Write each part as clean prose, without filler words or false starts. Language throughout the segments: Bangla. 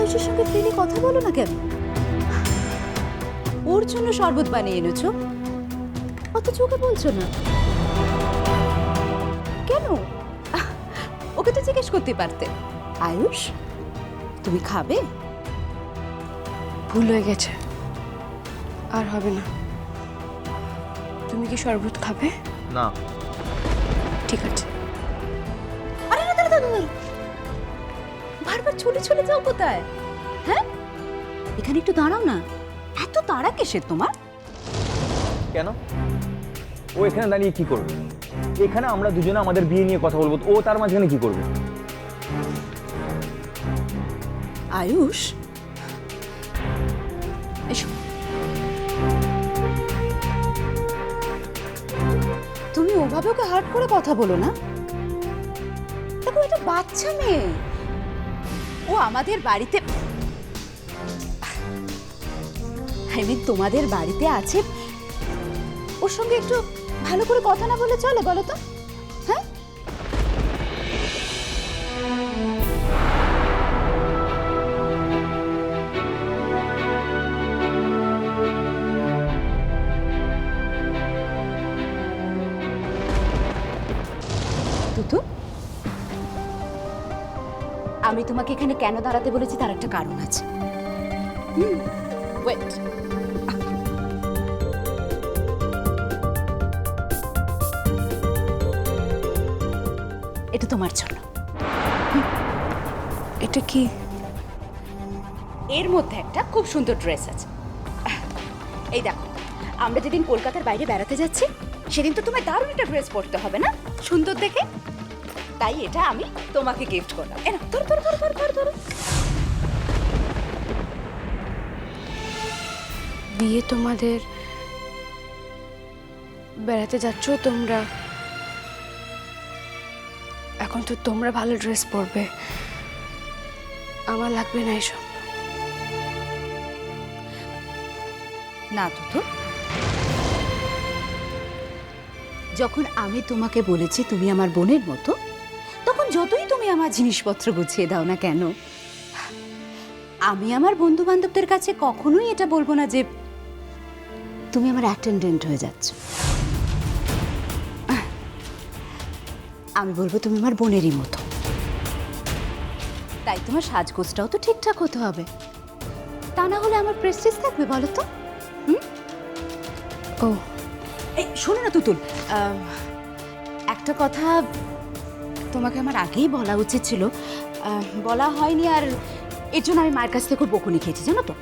আয়ুষের সঙ্গে ফ্রিলি কথা বলো না কেন? ওর জন্য শরবত বানিয়ে এনেছো, অত চোখে বলছো না কেন? ওকে তো জিজ্ঞেস করতে পারতে, আয়ুষ তুমি খাবে? ভুল হয়ে গেছে, আর হবে না। তুমি কি শরবত খাবে? না। ঠিক আছে। আরে না, দাঁড়া দাঁড়া দাঁড়া। বারবার ছুটে ছুটে যাও কোথায়? হ্যাঁ, এখানে একটু দাঁড়াও না। এত তাড়া কিসের তোমার? কেন? ও এখানে দাঁড়িয়ে কি করবে? এখানে আমরা দুজনে আমাদের বিয়ে নিয়ে কথা বলবো, ও তার মাঝখানে কি করবে? আয়ুষ, এসো। তুমি ওভাবে ওকে হার্ট করে কথা বলো না। দেখো, এটা বাচ্চা মেয়ে, ও আমাদের বাড়িতে, তোমাদের বাড়িতে আছে, ওর সঙ্গে একটু ভালো করে কথা না বলে চলে বলো তো? হ্যাঁ, তুতু, আমি তোমাকে এখানে কেন দাঁড়াতে বলেছি তার একটা কারণ আছে। ওয়েট, এটা তোমার জন্য। এটা কি? এর মধ্যে একটা খুব সুন্দর ড্রেস আছে। এই দেখো, আমরা যেদিন কলকাতার বাইরে বেড়াতে যাচ্ছি সেদিন তো তোমায় দারুণ একটা ড্রেস পরতে হবে না, সুন্দর দেখে? তাই এটা আমি তোমাকে গিফট করলাম। এ নাও, ধরো ধরো ধরো ধরো ধরো ধরো। বিয়ে তোমাদের, বেড়াতে যাচ্ছ তোমরা, এখন তো তোমরা ভালো ড্রেস পরবে, আমার লাগবে না এসব। না তো, যখন আমি তোমাকে বলেছি তুমি আমার বোনের মতো, তখন যতই তুমি আমার জিনিসপত্র গুছিয়ে দাও না কেন, আমি আমার বন্ধু বান্ধবদের কাছে কখনোই এটা বলবো না যে তুমি আমার অ্যাটেন্ডেন্ট হয়ে যাচ্ছ। আমি বলবো তুমি আমার বোনেরই মতো। তাই তোমার সাজগোজটাও তো ঠিকঠাক হতে হবে, তা না হলে আমার প্রেস্টিজ থাকবে বলো তো? ও, এই শোনো না তুতুল, একটা কথা তোমাকে আমার আগেই বলা উচিত ছিল, বলা হয়নি, আর এর জন্য আমি মায়ের কাছ থেকে খুব বকুনি খেয়েছি জানো তো।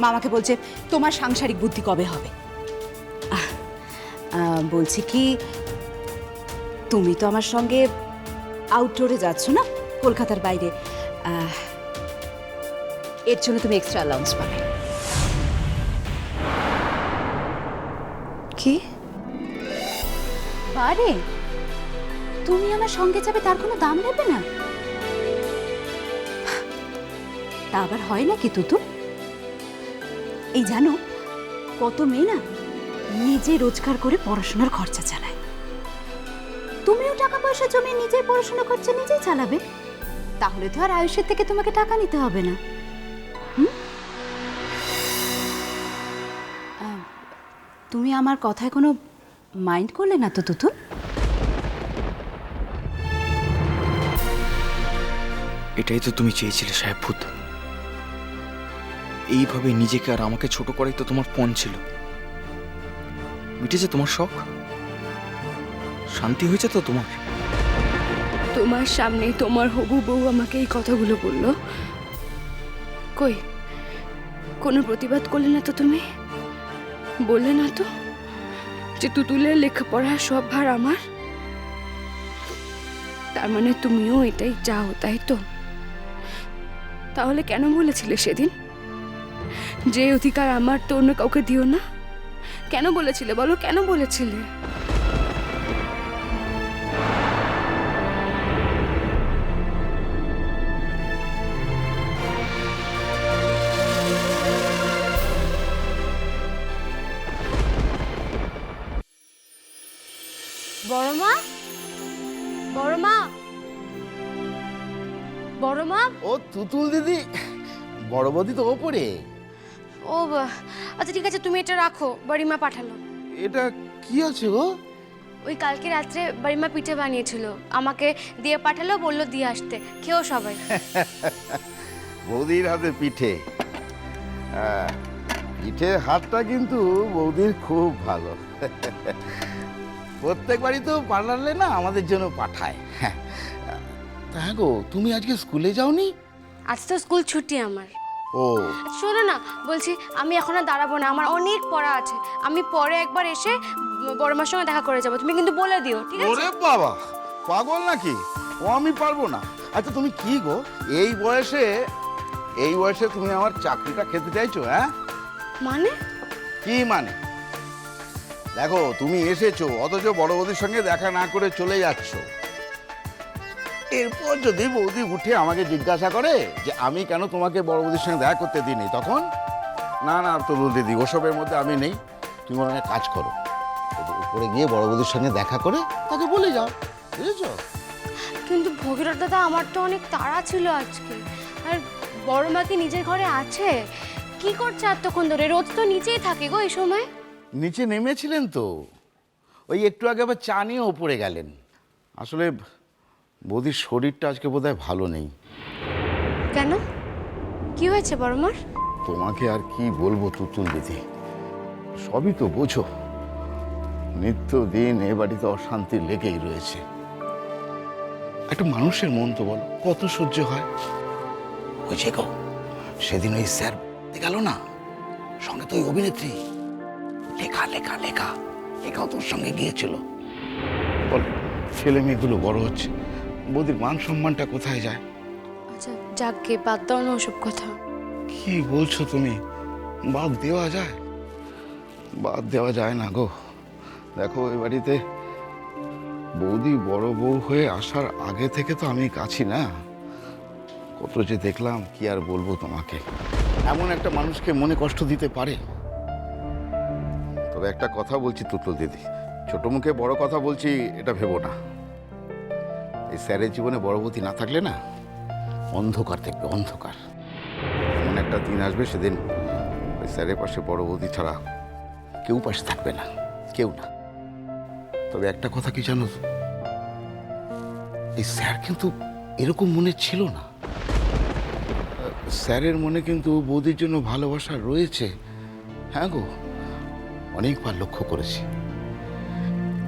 মা আমাকে বলছে তোমার সাংসারিক বুদ্ধি কবে হবে। বলছি কি, তুমি তো আমার সঙ্গে আউটডোরে যাচ্ছ না, কলকাতার বাইরে, এর জন্য তুমি এক্সট্রা অ্যালাউন্স পাবে। কি? বারে, তুমি আমার সঙ্গে যাবে তার কোনো দাম নেবে না? তা আবার হয় নাকি তুতু? এই জানো, কত মেয়ে না নিজে রোজগার করে পড়াশোনার খরচা চালায়। তুমিও টাকা পয়সা জমিয়ে নিজের পড়াশোনা খরচা নিজেই চালাবে, তাহলে তো আর আয়ুষের থেকে তোমাকে টাকা নিতে হবে না। তুমি আমার কথায় কোনো মাইন্ড করলে না তো তুতু? এটাই তো তুমি চেয়েছিলে সাহেবভূত। এইভাবে নিজেকে আর আমাকে ছোট করাই তো তোমার পণ ছিল। মিটেছে তোমার শখ? শান্তি হয়েছে তো তোমার? তোমার সামনে তোমার হবু বউ আমাকে এই কথাগুলো বললো, কই কোনো প্রতিবাদ করলে না তো তুমি? বললে না তো যে তুতুলের লেখাপড়ার সব ভার আমার? তার মানে তুমিও এটাই চাও, তাই তো? তাহলে কেন বলেছিলে সেদিন যে অধিকার আমার তো অন্য কাউকে দিও না? কেন বলেছিলে বলো, কেন বলেছিলে? বড় মা, বড় মা, বড় মা। ও তুতুল দিদি, বড় বৌদি তো ওপরে। আচ্ছা ঠিক আছে, তুমি এটা রাখো, বাড়িমা পাঠালো। এটা কি আছে গো? ওই কালকে রাত্রে বাড়িমা পিঠে বানিয়েছিল, আমাকে দিয়ে পাঠালো, বললো দিয়ে আসতে, খেও সবাই। বৌদির হাতে পিঠে, পিঠে হাতটা কিন্তু বৌদির খুব ভালো। প্রত্যেক বাড়ি তো পার্লারে না আমাদের জন্য পাঠায়। হ্যাঁ গো, তুমি আজকে স্কুলে যাওনি? আজ তো স্কুল ছুটি আমার। ও শোনো না, বলছি আমি এখন আর দাঁড়াবো না, আমার অনেক পড়া আছে। আমি পরে একবার এসে বড় মার সঙ্গে দেখা করে যাবো, তুমি কিন্তু বলে দিও, ঠিক আছে? ওরে বাবা, পাগল নাকি? ও আমি পারবো না। আচ্ছা তুমি কি গো, এই বয়সে তুমি আমার চাকরিটা খেতে চাইছো? হ্যাঁ মানে? কি মানে? দেখো তুমি এসেছো, অথচ বড় বৌদির সঙ্গে দেখা না করে চলে যাচ্ছ। এরপর যদি বৌদি উঠে আমাকে জিজ্ঞাসা করে যে আমি কেন তোমাকে বড় বৌদির সঙ্গে দেখা করতে দিইনি, তখন না না তো দিদি, ওসবের মধ্যে আমি নেই। তুমি মনে হয় কাজ করো, উপরে গিয়ে বড় বৌদির সঙ্গে দেখা করে তাকে বলে যাও, বুঝেছো? কিন্তু ভগীরথ দাদা, আমার তো অনেক তাড়া ছিল আজকে। আর বড় মা কি নিজের ঘরে আছে? কি করছে এতক্ষণ ধরে? রোজ তো নিচেই থাকে গো এই সময়। নিচে নেমেছিলেন তো, ওই একটু আগে আবার চা নিয়ে ওপরে গেলেন। আসলে বৌদির শরীরটা আজকে বোধহয় ভালো নেই। কেন, কি হয়েছে বড় মার? তোমাকে আর কি বলবো তুতুল দিদি, সবই তো বোঝো। নিত্যদিন এ বাড়িতে অশান্তি লেগেই রয়েছে। একটা মানুষের মন তো বল কত সহ্য হয়? বুঝে গো, সেদিন ওই স্যার গেল না, সঙ্গে তো ওই অভিনেত্রী, লেখা লেখা লেখা লেখাও তোর সঙ্গে গিয়েছিল। বল, ছেলে মেয়েগুলো বড় হচ্ছে, বৌদির মান সম্মানটা কোথায় যায়? আচ্ছা যাকে, বাদ দাও না ওসব কথা। কি বলছো তুমি? বাদ দেওয়া যায়? বাদ দেওয়া যায় না গো। দেখো এই বাড়িতে বৌদি বড় বউ হয়ে আসার আগে থেকে তো আমি কাছি না। কত যে দেখলাম, কি আর বলবো তোমাকে। এমন একটা মানুষকে মনে কষ্ট দিতে পারে? তবে একটা কথা বলছি তুতুল দিদি, ছোট মুখে বড় কথা বলছি এটা ভেবো না। এই স্যারের জীবনে বড় বৌদি না থাকলে না, অন্ধকার দেখবে, অন্ধকার। এমন একটা দিন আসবে, সেদিন ওই স্যারের পাশে বড় বৌদি ছাড়া কেউ পাশে থাকবে না, কেউ না। তবে একটা কথা কি জানো, এই স্যার কিন্তু এরকম মনে ছিল না। স্যারের মনে কিন্তু বৌদির জন্য ভালোবাসা রয়েছে। হ্যাঁ গো, অনেকবার লক্ষ্য করেছি।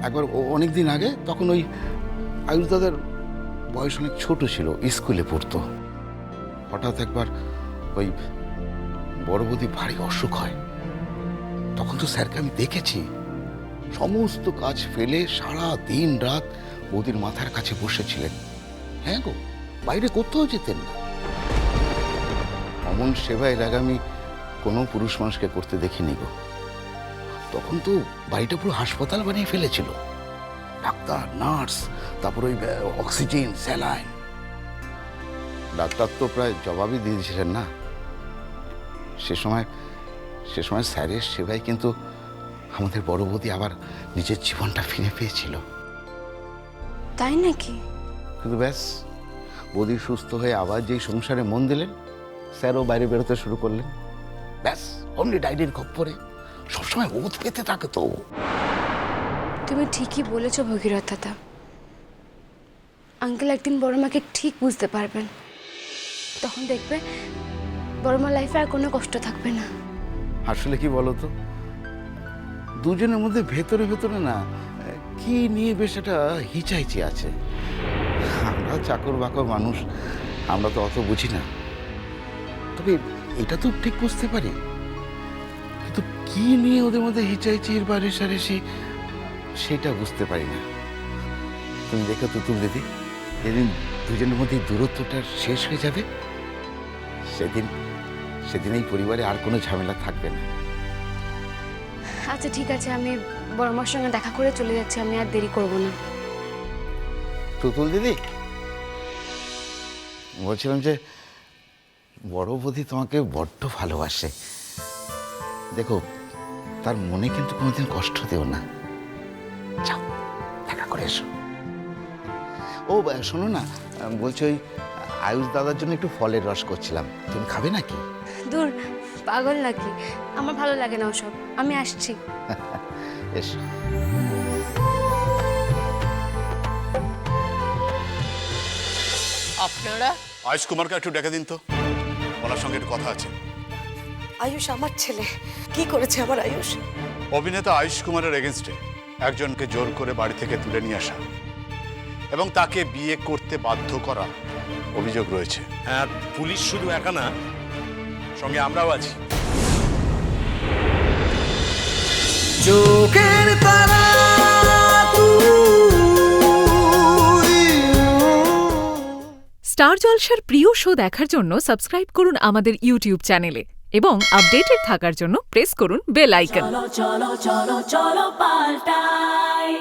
একবার অনেক দিন আগে, তখন ওই আয়ুষ দাদার বয়স অনেক ছোট ছিল, স্কুলে পড়তো। হঠাৎ একবার ওই বড় বৌদি ভারী অসুখ হয়। তখন তো স্যারকে আমি দেখেছি, সমস্ত কাজ ফেলে সারা দিন রাত বৌদির মাথার কাছে বসেছিলেন। হ্যাঁ গো, বাইরে কোথাও যেতেন না। অমন সেবা এর আগে আমি কোনো পুরুষ মানুষকে করতে দেখিনি গো। তখন তো বাড়িটা পুরো হাসপাতাল বানিয়ে ফেলেছিল, ডাক্তার, নার্স, তারপর ওই অক্সিজেন, স্যালাইন। ডাক্তার তো প্রায় জবাবই দিয়ে দিয়েছিলেন না। সে সময় স্যারের সেবায় কিন্তু আমাদের বড় বৌদি আবার নিজের জীবনটা ফিরে পেয়েছিল। তাই নাকি? কিন্তু ব্যাস, বৌদি সুস্থ হয়ে আবার যেই সংসারে মন দিলেন, স্যারও বাইরে বেরোতে শুরু করলেন। ব্যাস, অমনি ডায়েরির খপ্পরে সবসময় ওত পেতে থাকে তো। তুমি ঠিকই বলেছো ভগীরথ দাদা। আঙ্কেল একদিন বড় মাকে ঠিক বুঝতে পারবেন, তখন দেখবে বড় মা লাইফে আর কোনো কষ্ট থাকবে না। আসলে কি বলতো, দুজনের মধ্যে ভেতরে ভেতরে না কি নিয়ে বেশ একটা হিচাইচি আছে। আমরা চাকর বাকর মানুষ, আমরা তো অত বুঝি না। তবে এটা তো ঠিক বুঝতে পারি, কিন্তু কি নিয়ে ওদের মধ্যে হিচাইচির বা রেশারেশি, সেটা বুঝতে পারি না। তুমি দেখো তুতুল দিদি, যেদিন দুজনের মধ্যে দূরত্বটা শেষ হয়ে যাবে, সেদিন এই পরিবারে আর কোনো ঝামেলা থাকবে না। আচ্ছা ঠিক আছে, আমি বড় মার সঙ্গে দেখা করে চলে যাচ্ছি, আমি আর দেরি করব না। তুতুল দিদি, বলছিলাম যে বড় বৌদি তোমাকে বড্ড ভালোবাসে। দেখো, তার মনে কিন্তু কোনোদিন কষ্ট দেও না। যাও, দেখা করে এসো। ও শোনো না, বলছি ওই আয়ুষ দাদার জন্য একটু ফলের রস করছিলাম, তুমি খাবে নাকি? দূর, পাগল নাকি? আমার ভালো লাগে না ওসব, আমি আসছি। এসো। আপনারা? আয়ুষ কুমারকে একটু ডেকে দিন তো, ওনার সঙ্গে একটু কথা আছে। আয়ুষ আমার ছেলে, কি করেছে আমার আয়ুষ? অভিনেতা আয়ুষ কুমারের এগেনস্টে একজনকে জোর করে বাড়ি থেকে তুলে নিয়ে আসা এবং তাকে বিয়ে করতে বাধ্য করা অভিযোগ রয়েছে। আর পুলিশ শুধু একা না, সঙ্গে আমরাও আছি। চোখের তারা স্টার জলসার প্রিয় শো দেখার জন্য সাবস্ক্রাইব করুন আমাদের ইউটিউব চ্যানেলে এবং আপডেটেড থাকার জন্য প্রেস করুন বেল আইকন। চলো চলো চলো চলো পাল্টাই।